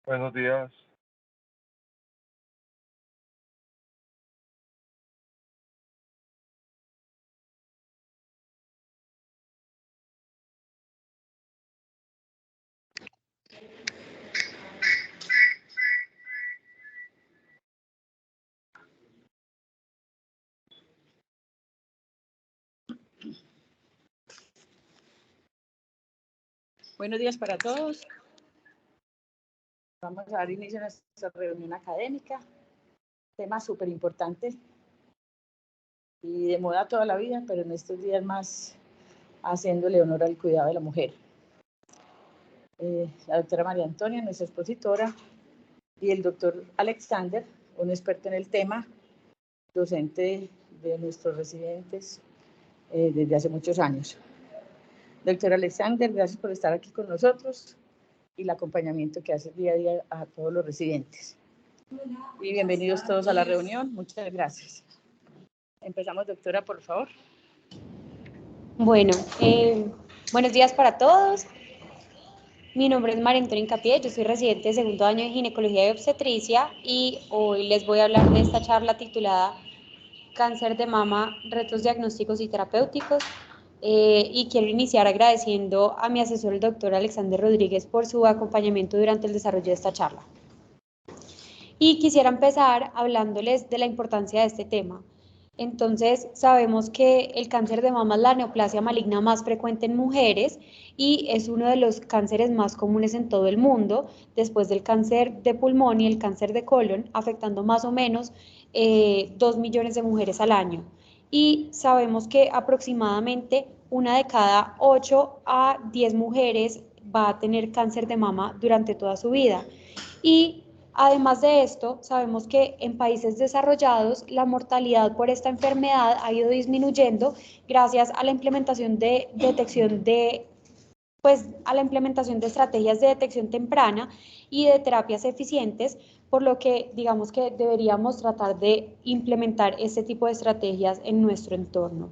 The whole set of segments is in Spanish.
Buenos días. Buenos días para todos. Vamos a dar inicio a nuestra reunión académica. Tema súper importante y de moda toda la vida, pero en estos días más haciéndole honor al cuidado de la mujer. La doctora María Antonia, nuestra expositora, y el doctor Alexander, un experto en el tema, docente de nuestros residentes desde hace muchos años. Doctor Alexander, gracias por estar aquí con nosotros y el acompañamiento que hace día a día a todos los residentes. Y bienvenidos todos a la reunión. Muchas gracias. Empezamos, doctora, por favor. Bueno, buenos días para todos. Mi nombre es María Antonia Incapié, yo soy residente de segundo año de Ginecología y Obstetricia y hoy les voy a hablar de esta charla titulada Cáncer de mama, retos diagnósticos y terapéuticos. Y quiero iniciar agradeciendo a mi asesor, el doctor Alexander Rodríguez, por su acompañamiento durante el desarrollo de esta charla. Y quisiera empezar hablándoles de la importancia de este tema. Entonces, sabemos que el cáncer de mama es la neoplasia maligna más frecuente en mujeres y es uno de los cánceres más comunes en todo el mundo, después del cáncer de pulmón y el cáncer de colon, afectando más o menos 2 millones de mujeres al año. Y sabemos que aproximadamente 1 de cada 8 a 10 mujeres va a tener cáncer de mama durante toda su vida. Y además de esto, sabemos que en países desarrollados la mortalidad por esta enfermedad ha ido disminuyendo gracias a la implementación de a la implementación de estrategias de detección temprana y de terapias eficientes, por lo que digamos que deberíamos tratar de implementar este tipo de estrategias en nuestro entorno.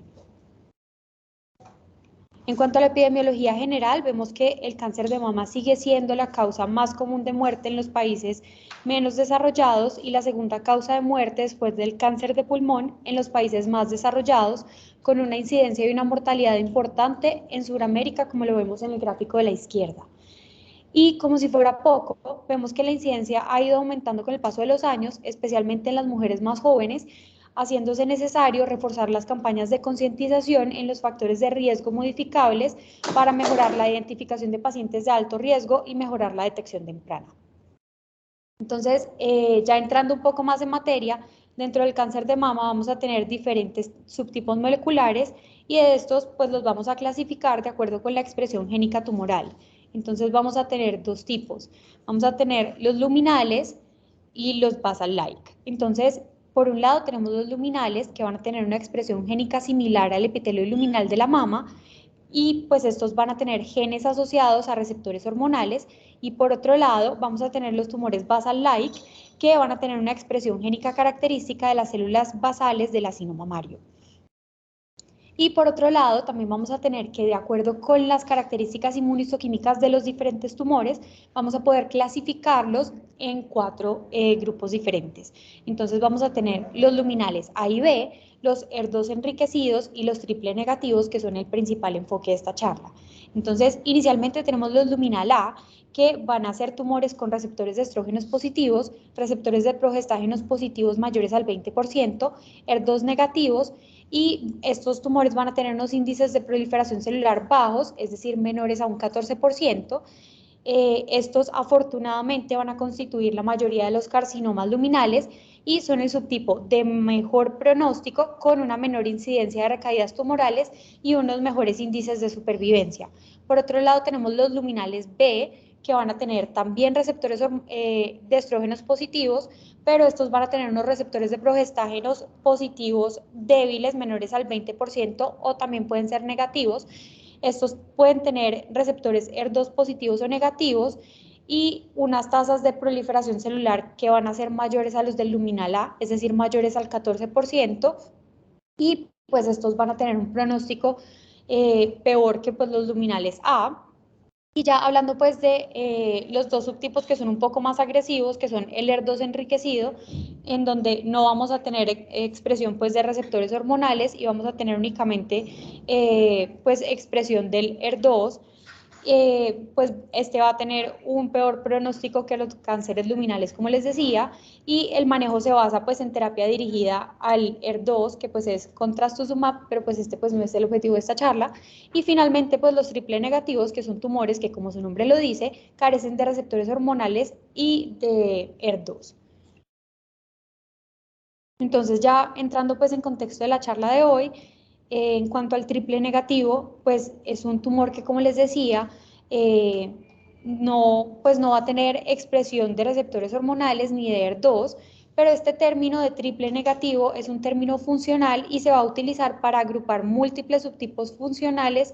En cuanto a la epidemiología general, vemos que el cáncer de mama sigue siendo la causa más común de muerte en los países menos desarrollados y la segunda causa de muerte después del cáncer de pulmón en los países más desarrollados, con una incidencia y una mortalidad importante en Sudamérica, como lo vemos en el gráfico de la izquierda. Y como si fuera poco, vemos que la incidencia ha ido aumentando con el paso de los años, especialmente en las mujeres más jóvenes, haciéndose necesario reforzar las campañas de concientización en los factores de riesgo modificables para mejorar la identificación de pacientes de alto riesgo y mejorar la detección temprana. Entonces, ya entrando un poco más en materia, dentro del cáncer de mama vamos a tener diferentes subtipos moleculares y de estos pues los vamos a clasificar de acuerdo con la expresión génica tumoral. Entonces vamos a tener dos tipos. Vamos a tener los luminales y los basal-like. Entonces, por un lado tenemos los luminales que van a tener una expresión génica similar al epitelio luminal de la mama y pues estos van a tener genes asociados a receptores hormonales y por otro lado vamos a tener los tumores basal-like que van a tener una expresión génica característica de las células basales del acino mamario. Y por otro lado, también vamos a tener que, de acuerdo con las características inmunistoquímicas de los diferentes tumores, vamos a poder clasificarlos en 4 grupos diferentes. Entonces vamos a tener los luminales A y B, los HER2 enriquecidos y los triple negativos, que son el principal enfoque de esta charla. Entonces, inicialmente tenemos los luminal A, que van a ser tumores con receptores de estrógenos positivos, receptores de progestágenos positivos mayores al 20%, HER2 negativos, y estos tumores van a tener unos índices de proliferación celular bajos, es decir, menores a un 14%. Estos afortunadamente van a constituir la mayoría de los carcinomas luminales y son el subtipo de mejor pronóstico con una menor incidencia de recaídas tumorales y unos mejores índices de supervivencia. Por otro lado tenemos los luminales B, que van a tener también receptores de estrógenos positivos, pero estos van a tener unos receptores de progestágenos positivos débiles, menores al 20%, o también pueden ser negativos. Estos pueden tener receptores HER2 positivos o negativos y unas tasas de proliferación celular que van a ser mayores a los del luminal A, es decir, mayores al 14%, y pues estos van a tener un pronóstico peor que pues los luminales A. Y ya hablando pues de los dos subtipos que son un poco más agresivos, que son el ER2 enriquecido, en donde no vamos a tener expresión pues de receptores hormonales y vamos a tener únicamente pues expresión del ER2, pues este va a tener un peor pronóstico que los cánceres luminales, como les decía, y el manejo se basa pues en terapia dirigida al ER2, que pues es con trastuzumab, pero pues este pues no es el objetivo de esta charla, y finalmente pues los triple negativos, que son tumores que como su nombre lo dice, carecen de receptores hormonales y de ER2. Entonces ya entrando pues en contexto de la charla de hoy, en cuanto al triple negativo, pues es un tumor que como les decía, eh, pues no va a tener expresión de receptores hormonales ni de ER2, pero este término de triple negativo es un término funcional y se va a utilizar para agrupar múltiples subtipos funcionales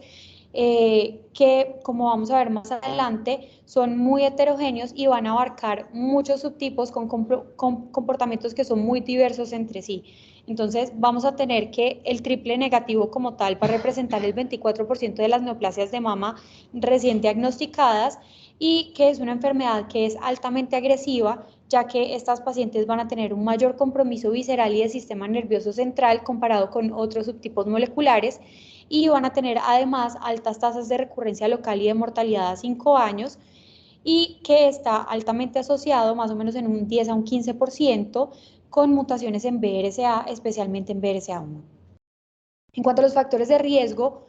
que, como vamos a ver más adelante, son muy heterogéneos y van a abarcar muchos subtipos con comportamientos que son muy diversos entre sí. Entonces, vamos a tener que el triple negativo como tal va a representar el 24% de las neoplasias de mama recién diagnosticadas y que es una enfermedad que es altamente agresiva, ya que estas pacientes van a tener un mayor compromiso visceral y del sistema nervioso central comparado con otros subtipos moleculares y van a tener además altas tasas de recurrencia local y de mortalidad a 5 años y que está altamente asociado más o menos en un 10 a un 15% con mutaciones en BRCA, especialmente en BRCA1. En cuanto a los factores de riesgo,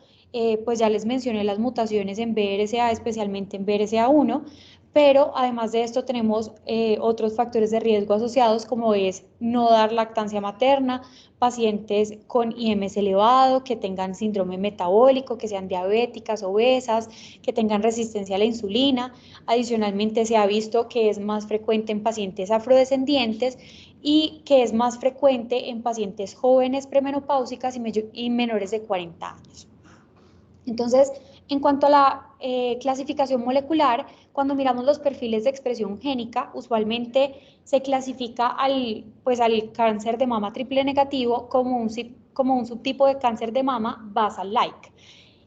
pues ya les mencioné las mutaciones en BRCA, especialmente en BRCA1, pero además de esto tenemos otros factores de riesgo asociados como es no dar lactancia materna, pacientes con IMS elevado, que tengan síndrome metabólico, que sean diabéticas, obesas, que tengan resistencia a la insulina. Adicionalmente se ha visto que es más frecuente en pacientes afrodescendientes y que es más frecuente en pacientes jóvenes premenopáusicas y menores de 40 años. Entonces, en cuanto a la clasificación molecular, cuando miramos los perfiles de expresión génica, usualmente se clasifica pues, al cáncer de mama triple negativo como un subtipo de cáncer de mama basal-like.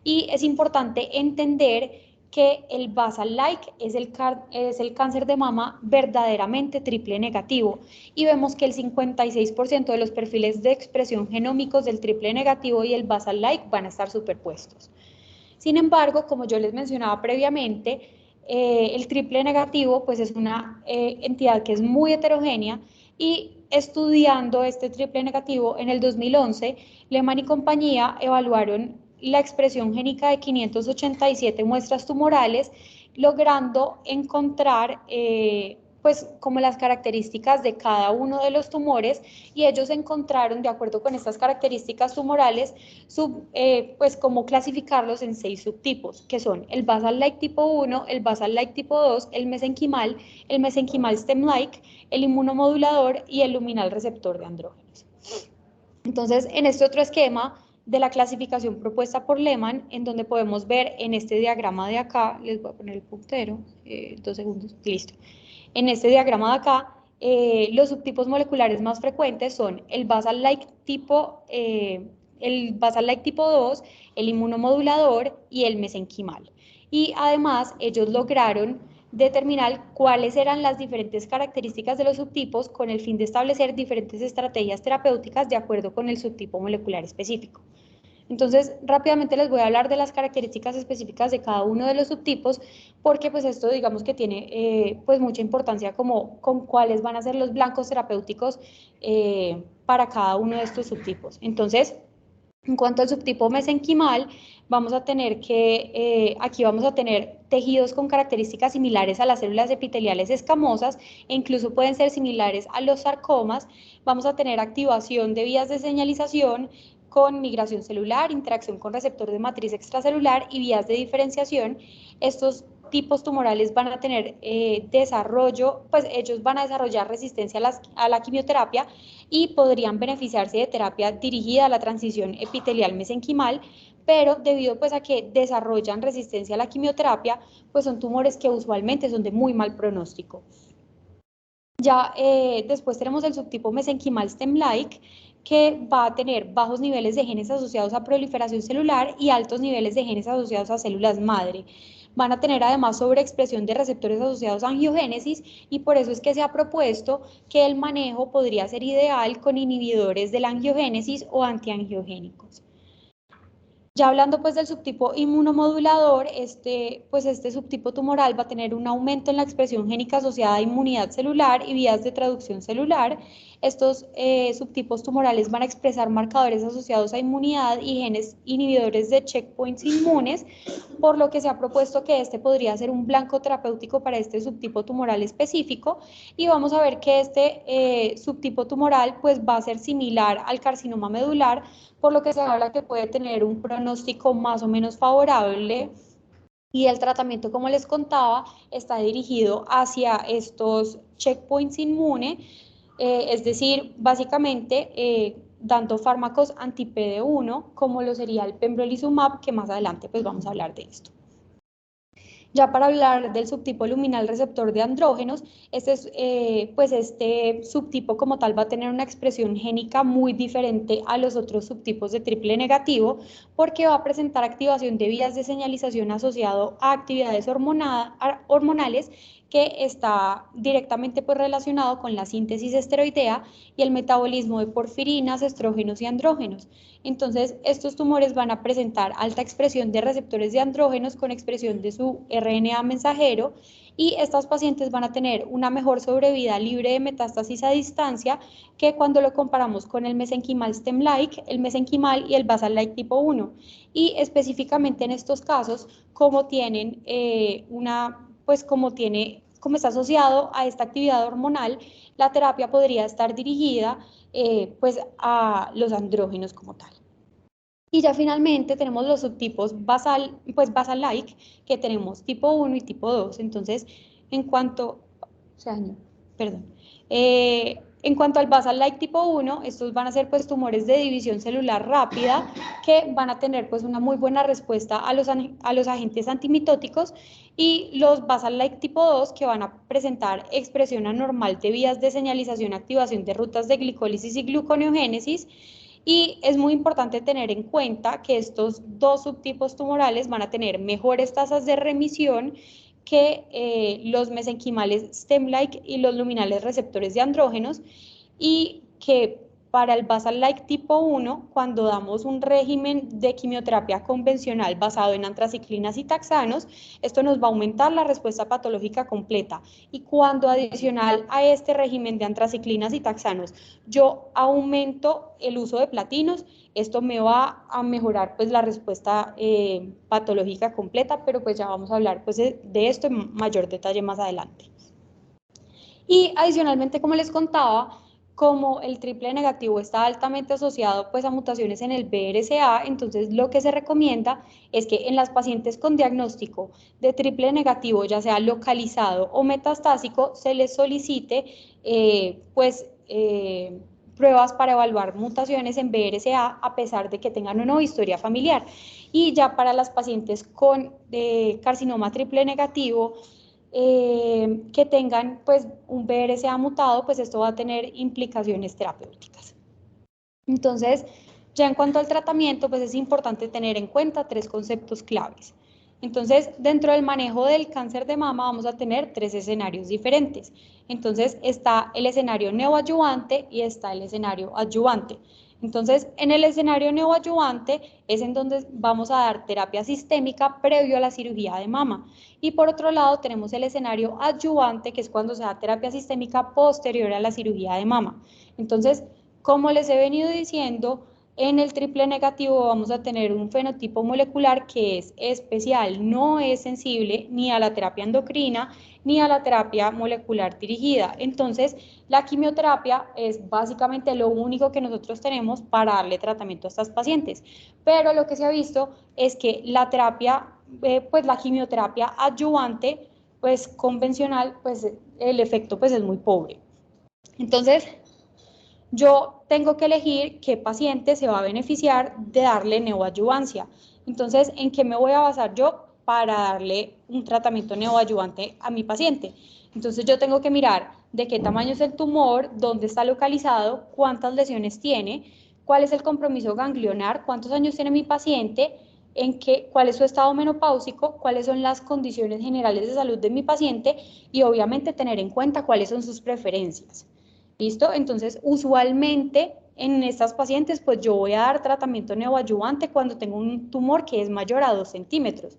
Y es importante entender que el basal-like es el cáncer de mama verdaderamente triple negativo y vemos que el 56% de los perfiles de expresión genómicos del triple negativo y el basal-like van a estar superpuestos. Sin embargo, como yo les mencionaba previamente, el triple negativo pues es una entidad que es muy heterogénea y estudiando este triple negativo en el 2011, Lehmann y compañía evaluaron la expresión génica de 587 muestras tumorales, logrando encontrar pues como las características de cada uno de los tumores y ellos encontraron, de acuerdo con estas características tumorales, pues cómo clasificarlos en 6 subtipos, que son el basal-like tipo 1, el basal-like tipo 2, el mesenquimal stem-like, el inmunomodulador y el luminal receptor de andrógenos. Entonces, en este otro esquema de la clasificación propuesta por Lehmann, en donde podemos ver en este diagrama de acá, les voy a poner el puntero, 2 segundos, listo. En este diagrama de acá, los subtipos moleculares más frecuentes son el basal-like tipo 2, el inmunomodulador y el mesenquimal. Y además, ellos lograron determinar cuáles eran las diferentes características de los subtipos con el fin de establecer diferentes estrategias terapéuticas de acuerdo con el subtipo molecular específico. Entonces, rápidamente les voy a hablar de las características específicas de cada uno de los subtipos, porque pues esto digamos que tiene pues mucha importancia como con cuáles van a ser los blancos terapéuticos para cada uno de estos subtipos. Entonces, en cuanto al subtipo mesenquimal, vamos a tener que, aquí vamos a tener tejidos con características similares a las células epiteliales escamosas e incluso pueden ser similares a los sarcomas. Vamos a tener activación de vías de señalización con migración celular, interacción con receptor de matriz extracelular y vías de diferenciación. Estos tipos tumorales van a tener desarrollo, pues ellos van a desarrollar resistencia a la quimioterapia y podrían beneficiarse de terapia dirigida a la transición epitelial mesenquimal, pero debido pues a que desarrollan resistencia a la quimioterapia, pues son tumores que usualmente son de muy mal pronóstico. Ya después tenemos el subtipo mesenquimal stem-like, que va a tener bajos niveles de genes asociados a proliferación celular y altos niveles de genes asociados a células madre. van a tener además sobreexpresión de receptores asociados a angiogénesis y por eso es que se ha propuesto que el manejo podría ser ideal con inhibidores de la angiogénesis o antiangiogénicos. Ya hablando pues del subtipo inmunomodulador, este subtipo tumoral va a tener un aumento en la expresión génica asociada a inmunidad celular y vías de traducción celular. Estos subtipos tumorales van a expresar marcadores asociados a inmunidad y genes inhibidores de checkpoints inmunes, por lo que se ha propuesto que este podría ser un blanco terapéutico para este subtipo tumoral específico y vamos a ver que este subtipo tumoral pues va a ser similar al carcinoma medular, por lo que se habla que puede tener un pronóstico más o menos favorable y el tratamiento, como les contaba, está dirigido hacia estos checkpoints inmunes, es decir, básicamente dando fármacos anti-PD1 como lo sería el pembrolizumab, que más adelante pues vamos a hablar de esto. Ya para hablar del subtipo luminal receptor de andrógenos, este subtipo como tal va a tener una expresión génica muy diferente a los otros subtipos de triple negativo porque va a presentar activación de vías de señalización asociado a actividades hormonales que está directamente pues, relacionado con la síntesis esteroidea y el metabolismo de porfirinas, estrógenos y andrógenos. Entonces, estos tumores van a presentar alta expresión de receptores de andrógenos con expresión de su RNA mensajero y estas pacientes van a tener una mejor sobrevida libre de metástasis a distancia que cuando lo comparamos con el mesenquimal stem-like, el mesenquimal y el basal-like tipo 1. Y específicamente en estos casos, como está asociado a esta actividad hormonal, la terapia podría estar dirigida pues a los andrógenos como tal. Y ya finalmente tenemos los subtipos basal-like, que tenemos tipo 1 y tipo 2. Entonces, en cuanto al basal-like tipo 1, estos van a ser pues tumores de división celular rápida que van a tener pues una muy buena respuesta a los agentes antimitóticos y los basal-like tipo 2 que van a presentar expresión anormal de vías de señalización, activación de rutas de glicólisis y gluconeogénesis. Y es muy importante tener en cuenta que estos dos subtipos tumorales van a tener mejores tasas de remisión que los mesenquimales stem-like y los luminales receptores de andrógenos y que para el basal-like tipo 1, cuando damos un régimen de quimioterapia convencional basado en antraciclinas y taxanos, esto nos va a aumentar la respuesta patológica completa. Y cuando adicional a este régimen de antraciclinas y taxanos, yo aumento el uso de platinos, esto me va a mejorar pues la respuesta patológica completa, pero pues ya vamos a hablar pues de esto en mayor detalle más adelante. Y adicionalmente, como les contaba, como el triple negativo está altamente asociado pues a mutaciones en el BRCA, entonces lo que se recomienda es que en las pacientes con diagnóstico de triple negativo, ya sea localizado o metastásico, se les solicite pruebas para evaluar mutaciones en BRCA a pesar de que tengan o no historia familiar. Y ya para las pacientes con carcinoma triple negativo, que tengan pues un BRCA mutado, pues esto va a tener implicaciones terapéuticas. Entonces, ya en cuanto al tratamiento, pues es importante tener en cuenta 3 conceptos claves. Entonces, dentro del manejo del cáncer de mama vamos a tener 3 escenarios diferentes. Entonces, está el escenario neoadyuvante y está el escenario adyuvante. Entonces, en el escenario neoadyuvante es en donde vamos a dar terapia sistémica previo a la cirugía de mama. Y por otro lado tenemos el escenario adyuvante, que es cuando se da terapia sistémica posterior a la cirugía de mama. Entonces, como les he venido diciendo, en el triple negativo vamos a tener un fenotipo molecular que es especial, no es sensible ni a la terapia endocrina ni a la terapia molecular dirigida. Entonces, la quimioterapia es básicamente lo único que nosotros tenemos para darle tratamiento a estas pacientes. Pero lo que se ha visto es que la terapia, la quimioterapia adyuvante, pues convencional, pues el efecto pues es muy pobre. Entonces, yo tengo que elegir qué paciente se va a beneficiar de darle neoadyuvancia. Entonces, ¿en qué me voy a basar yo para darle un tratamiento neoadyuvante a mi paciente? Entonces, yo tengo que mirar de qué tamaño es el tumor, dónde está localizado, cuántas lesiones tiene, cuál es el compromiso ganglionar, cuántos años tiene mi paciente, cuál es su estado menopáusico, cuáles son las condiciones generales de salud de mi paciente y obviamente tener en cuenta cuáles son sus preferencias. ¿Listo? Entonces, usualmente en estas pacientes, pues yo voy a dar tratamiento neoadyuvante cuando tengo un tumor que es mayor a 2 centímetros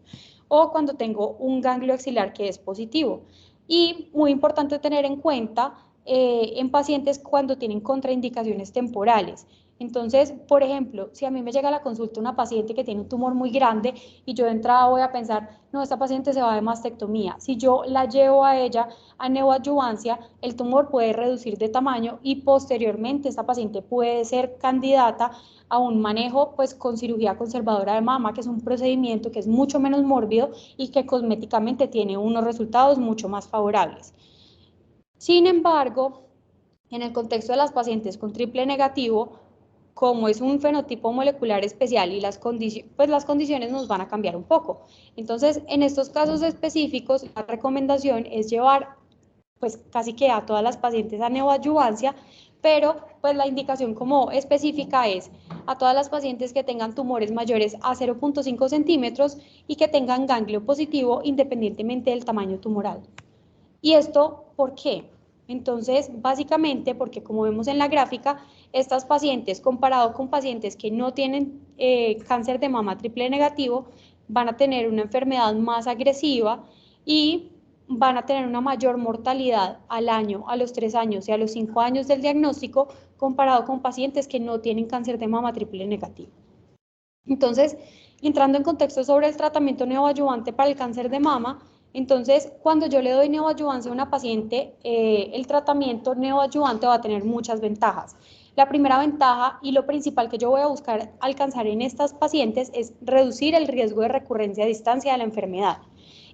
o cuando tengo un ganglio axilar que es positivo. Y muy importante tener en cuenta en pacientes cuando tienen contraindicaciones temporales. Entonces, por ejemplo, si a mí me llega a la consulta una paciente que tiene un tumor muy grande y yo de entrada voy a pensar, no, esta paciente se va de mastectomía. Si yo la llevo a ella a neoadyuvancia, el tumor puede reducir de tamaño y posteriormente esta paciente puede ser candidata a un manejo pues con cirugía conservadora de mama, que es un procedimiento que es mucho menos mórbido y que cosméticamente tiene unos resultados mucho más favorables. Sin embargo, en el contexto de las pacientes con triple negativo, como es un fenotipo molecular especial y las condiciones nos van a cambiar un poco. Entonces, en estos casos específicos, la recomendación es llevar pues casi que a todas las pacientes a neoadyuvancia, pero pues la indicación como específica es a todas las pacientes que tengan tumores mayores a 0.5 centímetros y que tengan ganglio positivo independientemente del tamaño tumoral. ¿Y esto por qué? Entonces, básicamente porque como vemos en la gráfica, estas pacientes comparado con pacientes que no tienen cáncer de mama triple negativo, van a tener una enfermedad más agresiva y van a tener una mayor mortalidad al año, a los 3 años y a los 5 años del diagnóstico comparado con pacientes que no tienen cáncer de mama triple negativo. Entonces, entrando en contexto sobre el tratamiento neoadyuvante para el cáncer de mama, entonces, cuando yo le doy neoadyuvancia a una paciente, el tratamiento neoadyuvante va a tener muchas ventajas. La primera ventaja y lo principal que yo voy a buscar alcanzar en estas pacientes es reducir el riesgo de recurrencia a distancia de la enfermedad.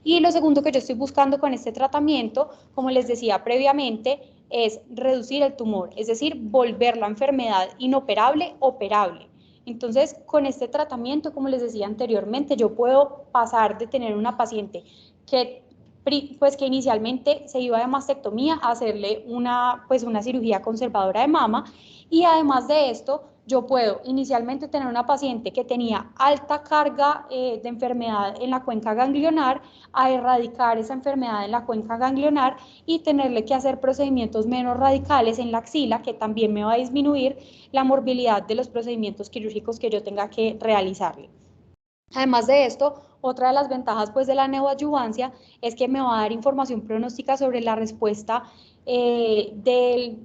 Y lo segundo que yo estoy buscando con este tratamiento, como les decía previamente, es reducir el tumor, es decir, volver la enfermedad inoperable operable. Entonces, con este tratamiento, como les decía anteriormente, yo puedo pasar de tener una paciente que inicialmente se iba de mastectomía a hacerle una cirugía conservadora de mama y además de esto, yo puedo inicialmente tener una paciente que tenía alta carga de enfermedad en la cuenca ganglionar a erradicar esa enfermedad en la cuenca ganglionar y tenerle que hacer procedimientos menos radicales en la axila, que también me va a disminuir la morbilidad de los procedimientos quirúrgicos que yo tenga que realizarle. Además de esto, otra de las ventajas pues de la neoadyuvancia es que me va a dar información pronóstica sobre la respuesta de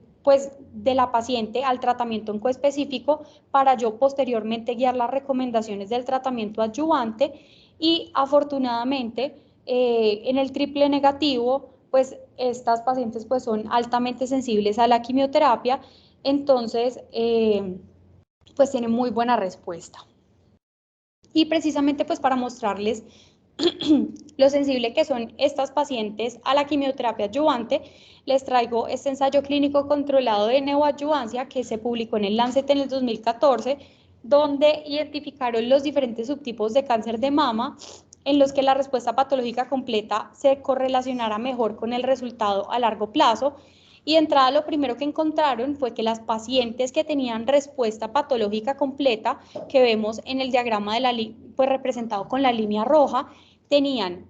la paciente al tratamiento en coespecífico para yo posteriormente guiar las recomendaciones del tratamiento adyuvante y afortunadamente en el triple negativo pues estas pacientes pues son altamente sensibles a la quimioterapia, entonces pues tienen muy buena respuesta. Y precisamente pues para mostrarles lo sensible que son estas pacientes a la quimioterapia adyuvante, les traigo este ensayo clínico controlado de neoadyuvancia que se publicó en el Lancet en el 2014, donde identificaron los diferentes subtipos de cáncer de mama en los que la respuesta patológica completa se correlacionara mejor con el resultado a largo plazo. Y de entrada lo primero que encontraron fue que las pacientes que tenían respuesta patológica completa, que vemos en el diagrama de pues representado con la línea roja, tenían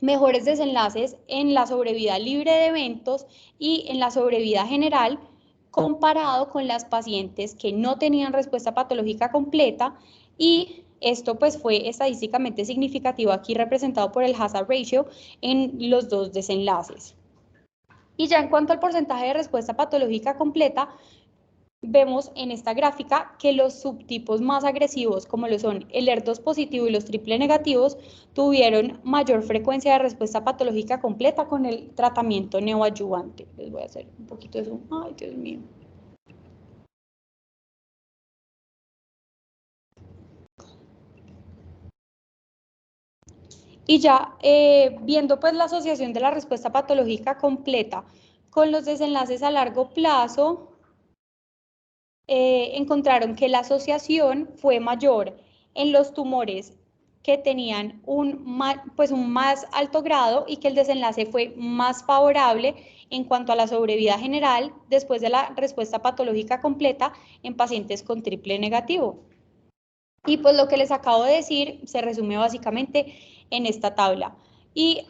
mejores desenlaces en la sobrevida libre de eventos y en la sobrevida general comparado con las pacientes que no tenían respuesta patológica completa y esto pues fue estadísticamente significativo aquí representado por el hazard ratio en los dos desenlaces. Y ya en cuanto al porcentaje de respuesta patológica completa, vemos en esta gráfica que los subtipos más agresivos, como lo son el ER2 positivo y los triple negativos, tuvieron mayor frecuencia de respuesta patológica completa con el tratamiento neoadyuvante. Les voy a hacer un poquito de zoom. Ay, Dios mío. Y ya viendo pues la asociación de la respuesta patológica completa con los desenlaces a largo plazo, encontraron que la asociación fue mayor en los tumores que tenían un más alto grado y que el desenlace fue más favorable en cuanto a la sobrevida general después de la respuesta patológica completa en pacientes con triple negativo. Y pues lo que les acabo de decir se resume básicamente en esta tabla. Y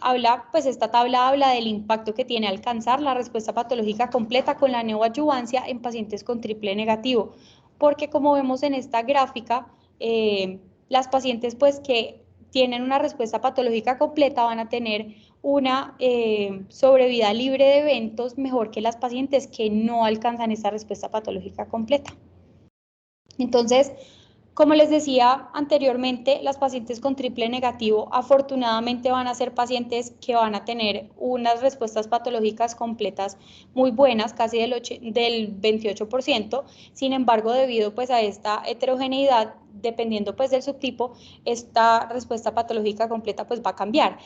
pues esta tabla habla del impacto que tiene alcanzar la respuesta patológica completa con la neoadyuvancia en pacientes con triple negativo. Porque como vemos en esta gráfica, las pacientes pues que tienen una respuesta patológica completa van a tener una sobrevida libre de eventos mejor que las pacientes que no alcanzan esta respuesta patológica completa. Entonces, como les decía anteriormente, las pacientes con triple negativo afortunadamente van a ser pacientes que van a tener unas respuestas patológicas completas muy buenas, casi del 28%. Sin embargo, debido pues a esta heterogeneidad, dependiendo pues del subtipo, esta respuesta patológica completa pues va a cambiar.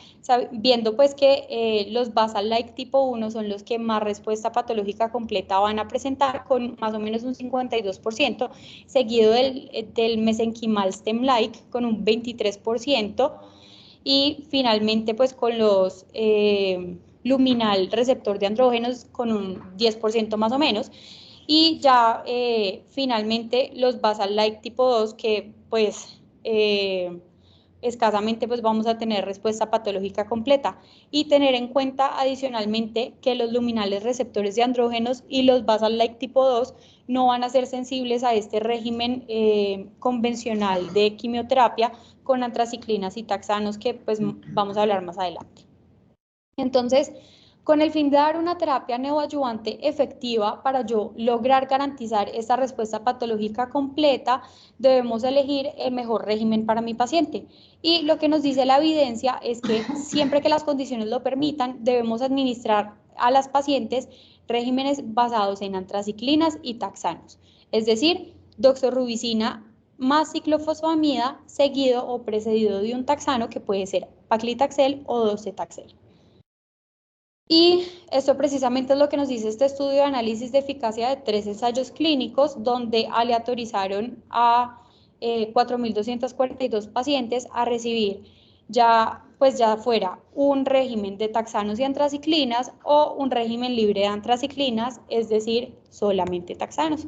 Viendo pues que los basal-like tipo 1 son los que más respuesta patológica completa van a presentar con más o menos un 52%, seguido del mesenquimal stem-like con un 23%, y finalmente pues con los luminal receptor de andrógenos con un 10% más o menos, y ya finalmente los basal-like tipo 2 que pues escasamente pues vamos a tener respuesta patológica completa, y tener en cuenta adicionalmente que los luminales receptores de andrógenos y los basal-like tipo 2 no van a ser sensibles a este régimen convencional de quimioterapia con antraciclinas y taxanos que pues vamos a hablar más adelante. Entonces, con el fin de dar una terapia neoadyuvante efectiva para yo lograr garantizar esta respuesta patológica completa, debemos elegir el mejor régimen para mi paciente. Y lo que nos dice la evidencia es que siempre que las condiciones lo permitan, debemos administrar a las pacientes regímenes basados en antraciclinas y taxanos, es decir, doxorubicina más ciclofosfamida seguido o precedido de un taxano que puede ser paclitaxel o docetaxel. Y esto precisamente es lo que nos dice este estudio de análisis de eficacia de 3 ensayos clínicos, donde aleatorizaron a 4.242 pacientes a recibir ya fuera un régimen de taxanos y antraciclinas o un régimen libre de antraciclinas, es decir, solamente taxanos.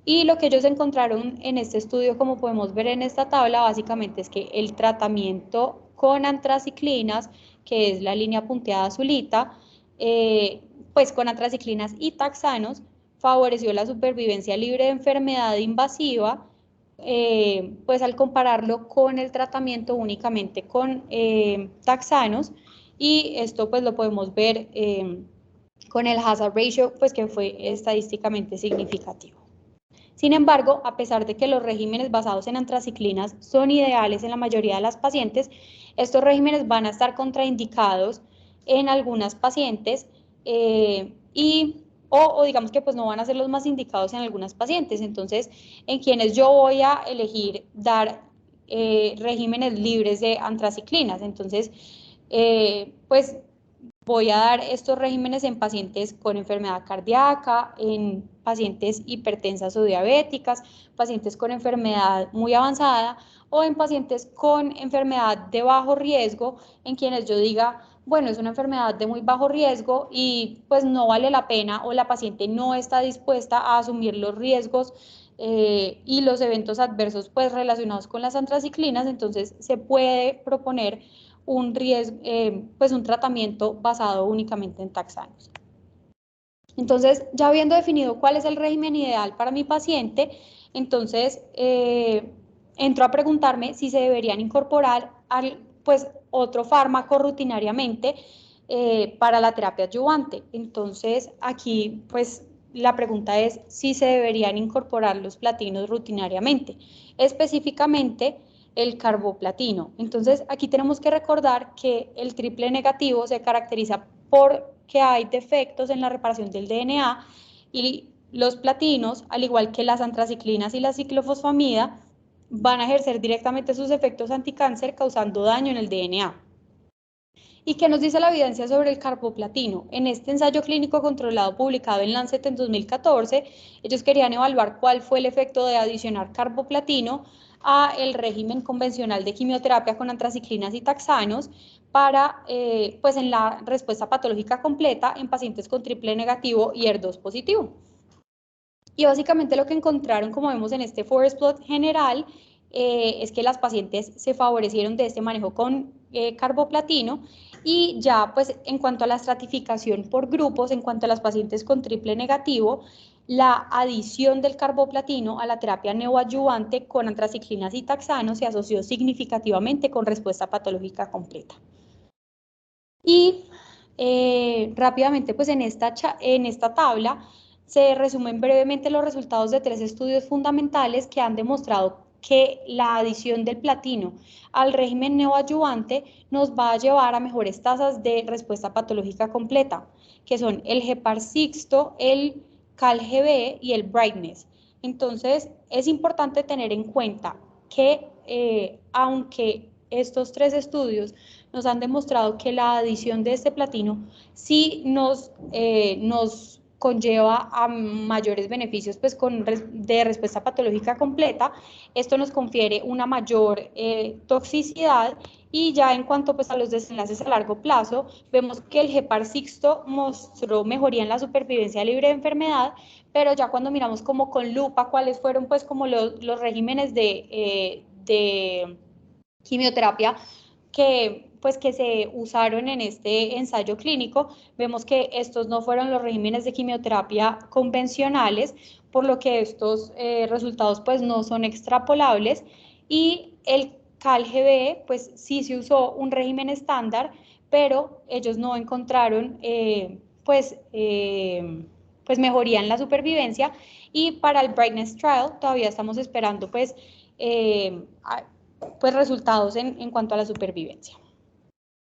Y lo que ellos encontraron en este estudio, como podemos ver en esta tabla, básicamente es que el tratamiento con antraciclinas, que es la línea punteada azulita, pues con antraciclinas y taxanos, favoreció la supervivencia libre de enfermedad invasiva, pues al compararlo con el tratamiento únicamente con taxanos, y esto pues lo podemos ver con el hazard ratio, pues que fue estadísticamente significativo. Sin embargo, a pesar de que los regímenes basados en antraciclinas son ideales en la mayoría de las pacientes, estos regímenes van a estar contraindicados en algunas pacientes o digamos que pues no van a ser los más indicados en algunas pacientes. Entonces, en quienes yo voy a elegir dar regímenes libres de antraciclinas. Entonces, pues voy a dar estos regímenes en pacientes con enfermedad cardíaca, en pacientes hipertensas o diabéticas, pacientes con enfermedad muy avanzada o en pacientes con enfermedad de bajo riesgo, en quienes yo diga, bueno, es una enfermedad de muy bajo riesgo y pues no vale la pena, o la paciente no está dispuesta a asumir los riesgos y los eventos adversos pues relacionados con las antraciclinas. Entonces se puede proponer un tratamiento basado únicamente en taxanos. Entonces, ya habiendo definido cuál es el régimen ideal para mi paciente, entonces entro a preguntarme si se deberían incorporar otro fármaco rutinariamente para la terapia adyuvante. Entonces, aquí pues la pregunta es si se deberían incorporar los platinos rutinariamente, específicamente el carboplatino. Entonces, aquí tenemos que recordar que el triple negativo se caracteriza por que hay defectos en la reparación del DNA, y los platinos, al igual que las antraciclinas y la ciclofosfamida, van a ejercer directamente sus efectos anticáncer causando daño en el DNA. ¿Y qué nos dice la evidencia sobre el carboplatino? En este ensayo clínico controlado publicado en Lancet en 2014, ellos querían evaluar cuál fue el efecto de adicionar carboplatino a el régimen convencional de quimioterapia con antraciclinas y taxanos para, pues en la respuesta patológica completa en pacientes con triple negativo y HER2 positivo. Y básicamente lo que encontraron, como vemos en este forest plot general, es que las pacientes se favorecieron de este manejo con carboplatino. Y ya pues en cuanto a la estratificación por grupos, en cuanto a las pacientes con triple negativo, la adición del carboplatino a la terapia neoadyuvante con antraciclinas y taxanos se asoció significativamente con respuesta patológica completa. Y rápidamente, pues en esta tabla se resumen brevemente los resultados de 3 estudios fundamentales que han demostrado que la adición del platino al régimen neoadyuvante nos va a llevar a mejores tasas de respuesta patológica completa, que son el GEPAR-Sixto, el CAL-GB y el Brightness. Entonces, es importante tener en cuenta que aunque estos 3 estudios nos han demostrado que la adición de este platino sí nos conlleva a mayores beneficios pues de respuesta patológica completa. Esto nos confiere una mayor toxicidad, y ya en cuanto pues a los desenlaces a largo plazo, vemos que el GEPAR-Sixto mostró mejoría en la supervivencia libre de enfermedad, pero ya cuando miramos como con lupa cuáles fueron pues como los regímenes de quimioterapia que se usaron en este ensayo clínico, vemos que estos no fueron los regímenes de quimioterapia convencionales, por lo que estos resultados pues no son extrapolables. Y el CAL-GB pues sí se usó un régimen estándar, pero ellos no encontraron mejoría en la supervivencia. Y para el Brightness Trial todavía estamos esperando pues resultados en cuanto a la supervivencia.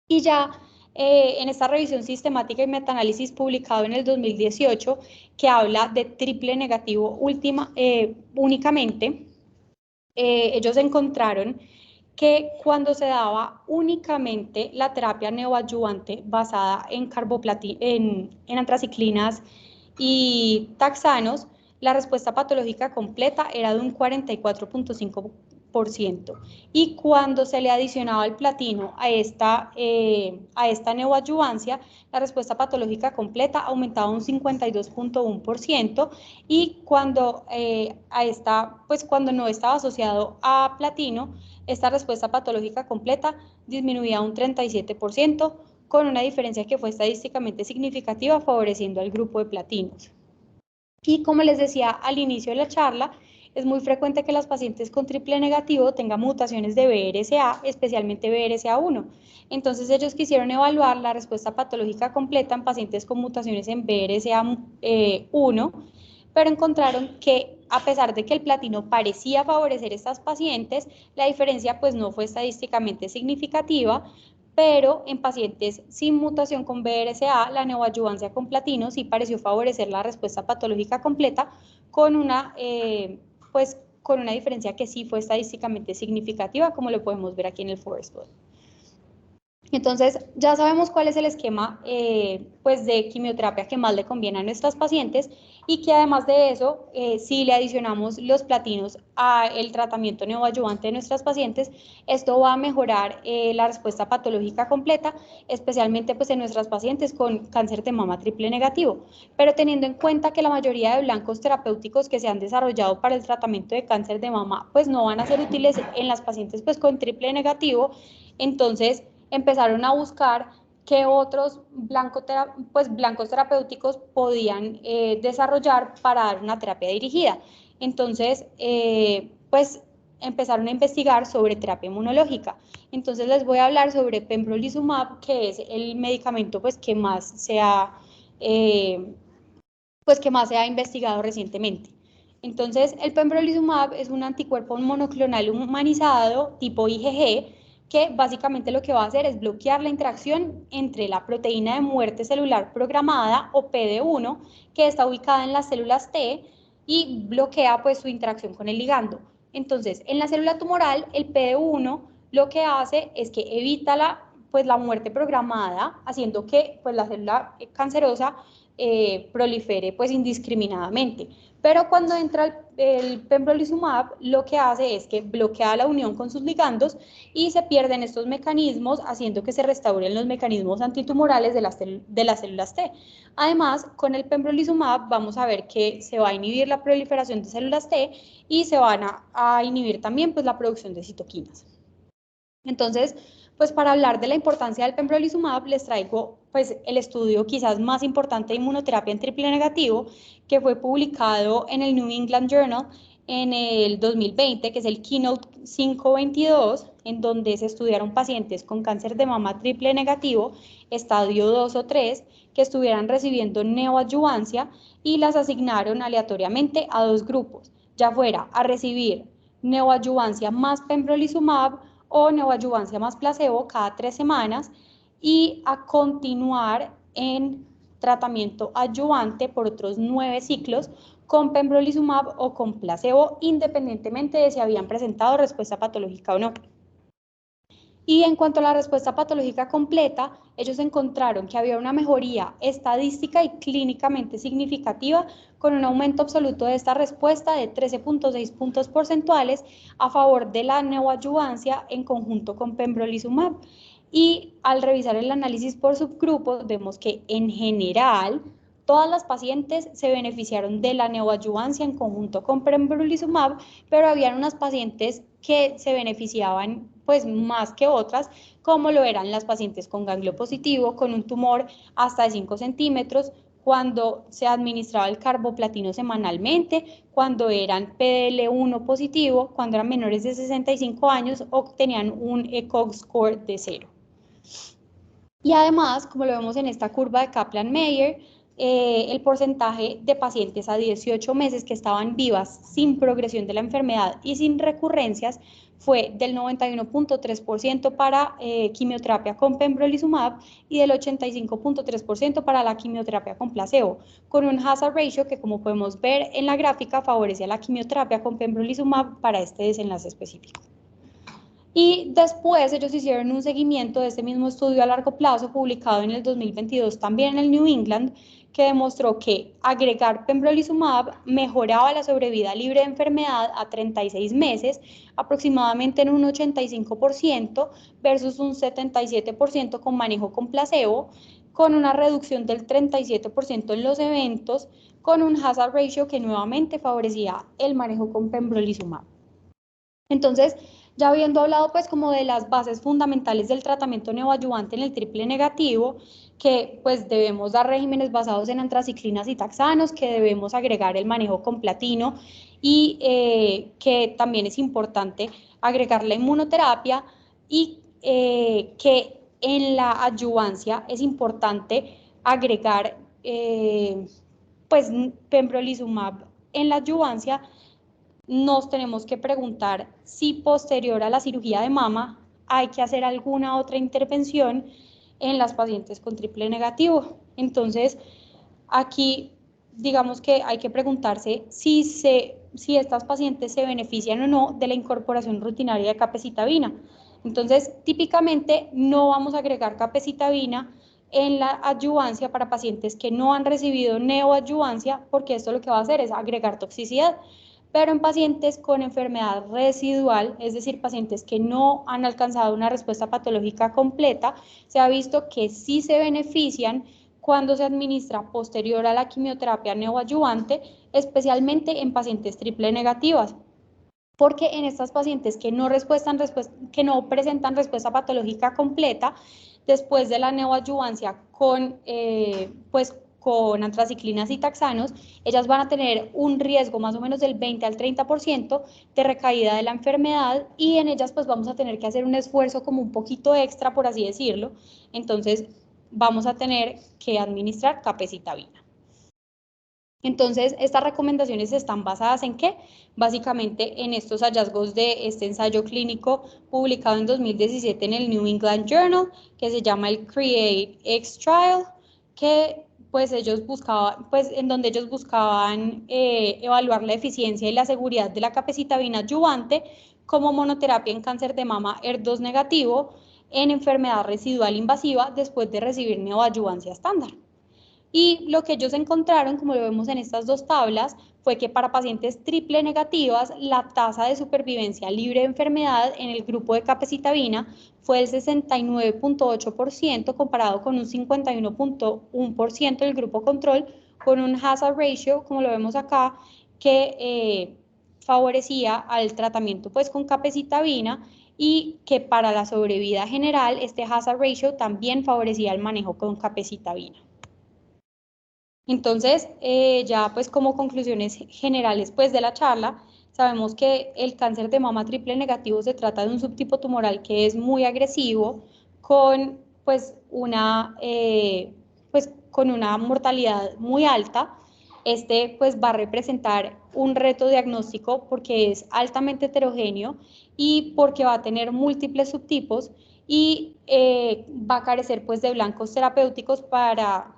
Y ya en esta revisión sistemática y metaanálisis publicado en el 2018, que habla de triple negativo únicamente, ellos encontraron que cuando se daba únicamente la terapia neoadyuvante basada en en antraciclinas y taxanos, la respuesta patológica completa era de un 44.5%. Y cuando se le adicionaba el platino a esta neoadyuvancia, la respuesta patológica completa aumentaba un 52.1%, y cuando cuando no estaba asociado a platino, esta respuesta patológica completa disminuía un 37%, con una diferencia que fue estadísticamente significativa, favoreciendo al grupo de platinos. Y como les decía al inicio de la charla, es muy frecuente que las pacientes con triple negativo tengan mutaciones de BRCA, especialmente BRCA1. Entonces ellos quisieron evaluar la respuesta patológica completa en pacientes con mutaciones en BRCA1, pero encontraron que a pesar de que el platino parecía favorecer a estas pacientes, la diferencia pues no fue estadísticamente significativa, pero en pacientes sin mutación con BRCA, la neoadyuvancia con platino sí pareció favorecer la respuesta patológica completa con una diferencia que sí fue estadísticamente significativa, como lo podemos ver aquí en el forest plot. Entonces, ya sabemos cuál es el esquema de quimioterapia que más le conviene a nuestras pacientes, y que además de eso, si le adicionamos los platinos al tratamiento neoadyuvante de nuestras pacientes, esto va a mejorar la respuesta patológica completa, especialmente pues en nuestras pacientes con cáncer de mama triple negativo. Pero teniendo en cuenta que la mayoría de blancos terapéuticos que se han desarrollado para el tratamiento de cáncer de mama pues no van a ser útiles en las pacientes pues con triple negativo, entonces empezaron a buscar qué otros blancos terapéuticos podían desarrollar para dar una terapia dirigida. Entonces, empezaron a investigar sobre terapia inmunológica. Entonces, les voy a hablar sobre pembrolizumab, que es el medicamento que más se ha investigado recientemente. Entonces, el pembrolizumab es un anticuerpo monoclonal humanizado tipo IgG, que básicamente lo que va a hacer es bloquear la interacción entre la proteína de muerte celular programada, o PD1, que está ubicada en las células T, y bloquea pues su interacción con el ligando. Entonces, en la célula tumoral, el PD1 lo que hace es que evita la muerte programada, haciendo que pues la célula cancerosa prolifere pues indiscriminadamente. Pero cuando entra el pembrolizumab, lo que hace es que bloquea la unión con sus ligandos y se pierden estos mecanismos, haciendo que se restauren los mecanismos antitumorales de las células T. Además, con el pembrolizumab vamos a ver que se va a inhibir la proliferación de células T y se van a inhibir también pues, la producción de citoquinas. Entonces, pues para hablar de la importancia del pembrolizumab, les traigo pues el estudio quizás más importante de inmunoterapia en triple negativo, que fue publicado en el New England Journal en el 2020, que es el Keynote 522, en donde se estudiaron pacientes con cáncer de mama triple negativo, estadio 2 o 3, que estuvieran recibiendo neoadjuvancia y las asignaron aleatoriamente a dos grupos, ya fuera a recibir neoadjuvancia más pembrolizumab o neoadjuvancia más placebo cada 3 semanas y a continuar en tratamiento adyuvante por otros 9 ciclos con pembrolizumab o con placebo, independientemente de si habían presentado respuesta patológica o no. Y en cuanto a la respuesta patológica completa, ellos encontraron que había una mejoría estadística y clínicamente significativa con un aumento absoluto de esta respuesta de 13.6 puntos porcentuales a favor de la neoadjuvancia en conjunto con pembrolizumab. Y al revisar el análisis por subgrupos, vemos que en general todas las pacientes se beneficiaron de la neoadjuvancia en conjunto con pembrolizumab, pero habían unas pacientes que se beneficiaban pues más que otras, como lo eran las pacientes con ganglio positivo, con un tumor hasta de 5 centímetros, cuando se administraba el carboplatino semanalmente, cuando eran PDL1 positivo, cuando eran menores de 65 años o tenían un ECOG score de 0. Y además, como lo vemos en esta curva de Kaplan-Meier, el porcentaje de pacientes a 18 meses que estaban vivas sin progresión de la enfermedad y sin recurrencias fue del 91.3% para quimioterapia con pembrolizumab y del 85.3% para la quimioterapia con placebo, con un hazard ratio que, como podemos ver en la gráfica, favorece a la quimioterapia con pembrolizumab para este desenlace específico. Y después ellos hicieron un seguimiento de este mismo estudio a largo plazo publicado en el 2022 también en el New England, que demostró que agregar pembrolizumab mejoraba la sobrevida libre de enfermedad a 36 meses, aproximadamente en un 85% versus un 77% con manejo con placebo, con una reducción del 37% en los eventos, con un hazard ratio que nuevamente favorecía el manejo con pembrolizumab. Entonces, ya habiendo hablado pues como de las bases fundamentales del tratamiento neoadyuvante en el triple negativo, que pues debemos dar regímenes basados en antraciclinas y taxanos, que debemos agregar el manejo con platino y que también es importante agregar la inmunoterapia y que en la adyuvancia es importante agregar pues pembrolizumab en la adyuvancia. Nos tenemos que preguntar si posterior a la cirugía de mama hay que hacer alguna otra intervención en las pacientes con triple negativo. Entonces, aquí digamos que hay que preguntarse si estas pacientes se benefician o no de la incorporación rutinaria de capecitabina. Entonces, típicamente no vamos a agregar capecitabina en la adyuvancia para pacientes que no han recibido neoadyuvancia, porque esto lo que va a hacer es agregar toxicidad. Pero en pacientes con enfermedad residual, es decir, pacientes que no han alcanzado una respuesta patológica completa, se ha visto que sí se benefician cuando se administra posterior a la quimioterapia neoadyuvante, especialmente en pacientes triple negativas. Porque en estas pacientes que no presentan respuesta patológica completa, después de la neoadyuvancia con antraciclinas y taxanos, ellas van a tener un riesgo más o menos del 20 al 30% de recaída de la enfermedad y en ellas pues vamos a tener que hacer un esfuerzo como un poquito extra, por así decirlo. Entonces vamos a tener que administrar capecitabina. Entonces, estas recomendaciones están basadas ¿en qué? Básicamente en estos hallazgos de este ensayo clínico publicado en 2017 en el New England Journal, que se llama el CREATE-X Trial, que pues en donde ellos buscaban evaluar la eficiencia y la seguridad de la capecitabina adyuvante como monoterapia en cáncer de mama HER2 negativo en enfermedad residual invasiva después de recibir neoadyuvancia estándar. Y lo que ellos encontraron, como lo vemos en estas dos tablas, fue que para pacientes triple negativas, la tasa de supervivencia libre de enfermedad en el grupo de capecitabina fue del 69.8% comparado con un 51.1% del grupo control, con un hazard ratio, como lo vemos acá, que favorecía al tratamiento pues con capecitabina, y que para la sobrevida general este hazard ratio también favorecía el manejo con capecitabina. Entonces, ya pues como conclusiones generales pues de la charla, sabemos que el cáncer de mama triple negativo se trata de un subtipo tumoral que es muy agresivo, con con una mortalidad muy alta. Este pues va a representar un reto diagnóstico porque es altamente heterogéneo y porque va a tener múltiples subtipos y va a carecer pues de blancos terapéuticos para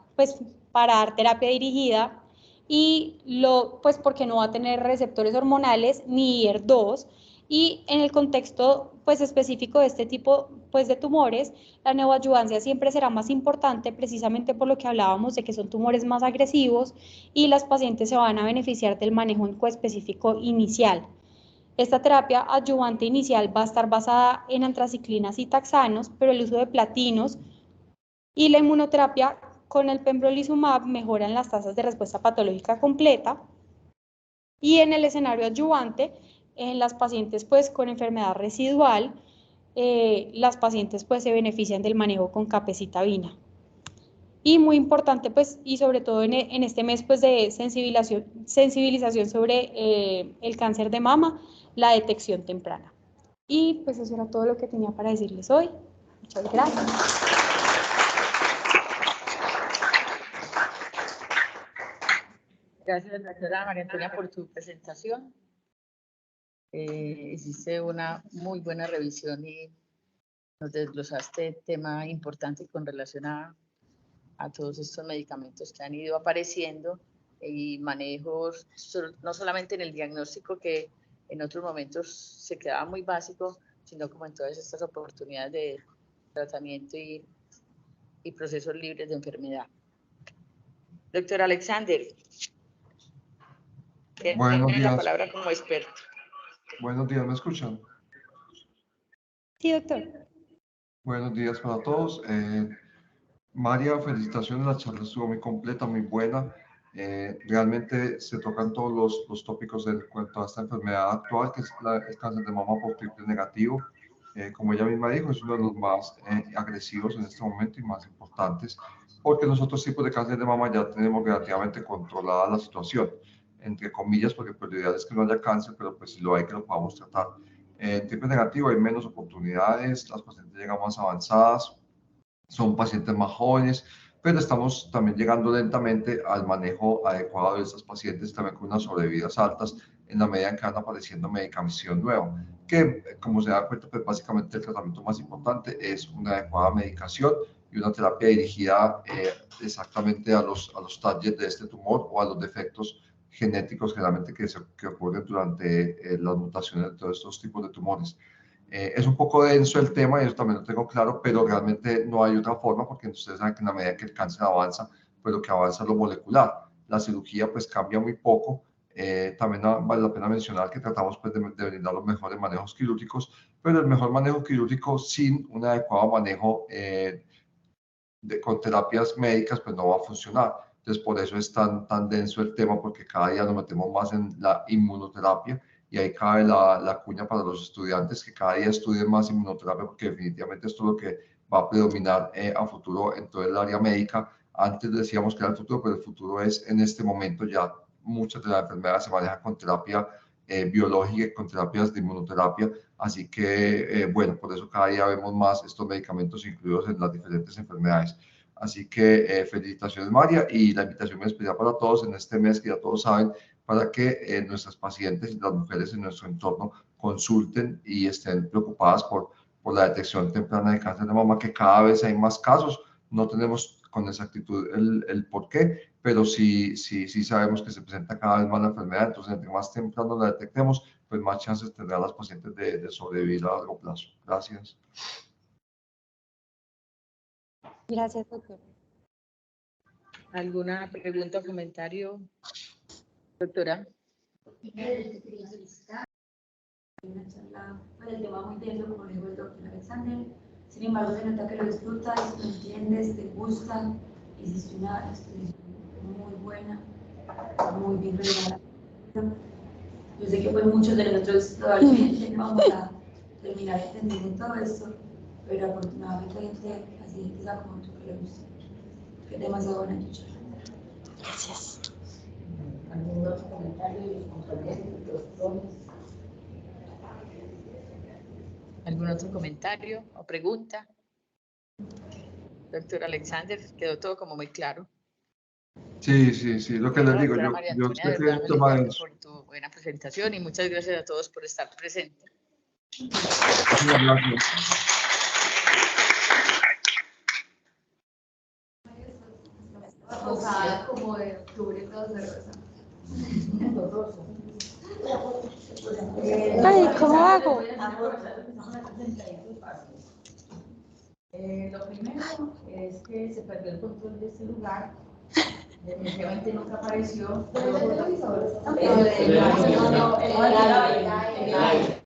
dar terapia dirigida, y pues porque no va a tener receptores hormonales ni HER2, y en el contexto pues específico de este tipo pues de tumores, la neoadyuvancia siempre será más importante precisamente por lo que hablábamos de que son tumores más agresivos y las pacientes se van a beneficiar del manejo específico inicial. Esta terapia adyuvante inicial va a estar basada en antraciclinas y taxanos, pero el uso de platinos y la inmunoterapia con el pembrolizumab mejoran las tasas de respuesta patológica completa. Y en el escenario adyuvante, en las pacientes pues con enfermedad residual, las pacientes pues se benefician del manejo con capecitabina. Y muy importante pues, y sobre todo en este mes pues de sensibilización sobre el cáncer de mama, la detección temprana. Y pues eso era todo lo que tenía para decirles hoy. Muchas gracias. Gracias, doctora María Antonia, por tu presentación. Hiciste una muy buena revisión y nos desglosaste tema importante con relación a todos estos medicamentos que han ido apareciendo y manejos, no solamente en el diagnóstico, que en otros momentos se quedaba muy básico, sino como en todas estas oportunidades de tratamiento y procesos libres de enfermedad. Doctor Alexander, tiene la palabra como experto. Buenos días, ¿me escuchan? Sí, doctor. Buenos días para todos. María, felicitaciones, la charla estuvo muy completa, muy buena. Realmente se tocan todos los tópicos en cuanto a esta enfermedad actual, que es el cáncer de mama por triple negativo. Como ella misma dijo, es uno de los más agresivos en este momento y más importantes, porque los otros tipos de cáncer de mama ya tenemos relativamente controlada la situación, entre comillas, porque pues lo ideal es que no haya cáncer, pero pues si lo hay, que lo podamos tratar. En triple negativo hay menos oportunidades, las pacientes llegan más avanzadas, son pacientes más jóvenes, pero estamos también llegando lentamente al manejo adecuado de estas pacientes, también con unas sobrevidas altas, en la medida en que van apareciendo medicación nueva, que como se da cuenta, pues básicamente el tratamiento más importante es una adecuada medicación y una terapia dirigida exactamente a los targets de este tumor o a los defectos genéticos generalmente que ocurren durante las mutaciones de todos estos tipos de tumores. Es un poco denso el tema y eso también lo tengo claro, pero realmente no hay otra forma porque ustedes saben que en la medida que el cáncer avanza, pues lo que avanza es lo molecular. La cirugía pues cambia muy poco. También vale la pena mencionar que tratamos pues de brindar los mejores manejos quirúrgicos, pero el mejor manejo quirúrgico sin un adecuado manejo con terapias médicas pues no va a funcionar. Entonces por eso es tan denso el tema, porque cada día nos metemos más en la inmunoterapia y ahí cabe la cuña para los estudiantes que cada día estudien más inmunoterapia, porque definitivamente esto es lo que va a predominar a futuro en todo el área médica. Antes decíamos que era el futuro, pero el futuro es en este momento ya. Muchas de las enfermedades se manejan con terapia biológica y con terapias de inmunoterapia. Así que, bueno, por eso cada día vemos más estos medicamentos incluidos en las diferentes enfermedades. Así que felicitaciones, María, y la invitación muy especial para todos en este mes, que ya todos saben, para que nuestras pacientes y las mujeres en nuestro entorno consulten y estén preocupadas por la detección temprana de cáncer de mama, que cada vez hay más casos. No tenemos con exactitud el por qué, pero sí sabemos que se presenta cada vez más la enfermedad. Entonces, entre más temprano la detectemos, pues más chances tendrán las pacientes de sobrevivir a largo plazo. Gracias. Gracias, doctor. ¿Alguna pregunta o comentario, doctora? Quería felicitar. Una charla, pues el tema muy denso, como dijo el doctor Alexander. Sin embargo, se nota que lo disfrutas, lo entiendes, te gusta. Hiciste una exposición muy buena, muy bien realizada. Yo sé que pues muchos de nosotros probablemente no vamos a terminar entendiendo todo esto, pero afortunadamente hay gente así como tú que le gusta. Que es demasiado buena tu charla. Gracias. ¿Algún otro comentario de los compañeros, de los profes? ¿Algún otro comentario o pregunta? Doctor Alexander, quedó todo como muy claro. Sí, sí, sí, lo que les digo, Doctora yo, María yo Antonia, sé de que verdad, el tema felicitarte es... por tu buena presentación y muchas gracias a todos por estar presentes. Muchas gracias. Posada como de octubre, todo cerrosa. Ay, ¿cómo hago? Lo primero es que se perdió el control de este lugar. Definitivamente nunca apareció. El